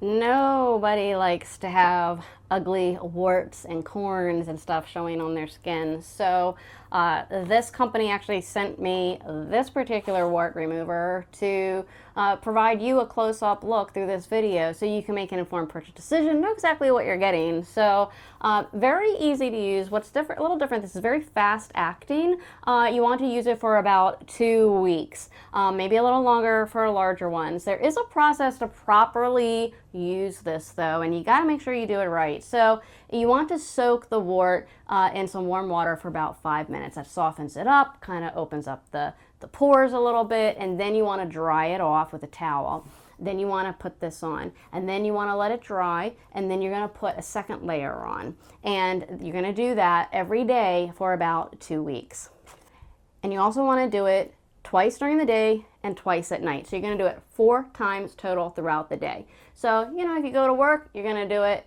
Nobody likes to have ugly warts and corns and stuff showing on their skin. So this company actually sent me this particular wart remover to provide you a close-up look through this video so you can make an informed purchase decision, know exactly what you're getting. So very easy to use. What's different, a little different, this is very fast acting. You want to use it for about 2 weeks, maybe a little longer for larger ones. There is a process to properly use this though, and you got to make sure you do it right. So you want to soak the wart in some warm water for about 5 minutes. That softens it up, kind of opens up the pores a little bit, and then you want to dry it off with a towel. Then you want to put this on, and then you want to let it dry, and then you're going to put a second layer on. And you're going to do that every day for about 2 weeks. And you also want to do it twice during the day and twice at night. So you're going to do it 4 times total throughout the day. So, you know, if you go to work, you're going to do it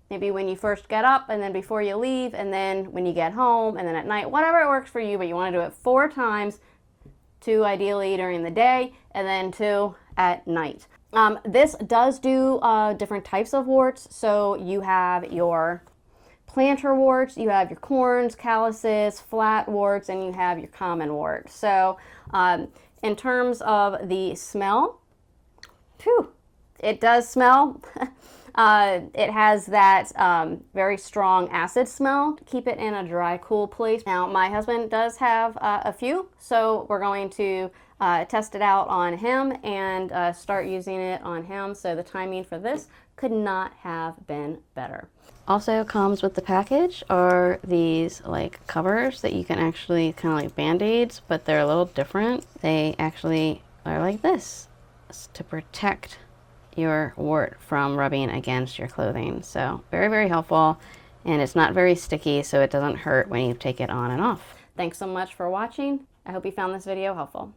maybe when you first get up, and then before you leave, and then when you get home, and then at night, whatever works for you, but you want to do it 4 times, 2 ideally during the day, and then 2 at night. This does do different types of warts. So you have your plantar warts, you have your corns, calluses, flat warts, and you have your common wart. So in terms of the smell, whew, it does smell. It has that very strong acid smell. Keep it in a dry, cool place. Now, my husband does have a few, so we're going to test it out on him and start using it on him. So the timing for this could not have been better. Also comes with the package are these like covers that you can actually kind of like band-aids, but they're a little different. They actually are like this to protect your wart from rubbing against your clothing. So very, very helpful, and it's not very sticky, so it doesn't hurt when you take it on and off. Thanks so much for watching. I hope you found this video helpful.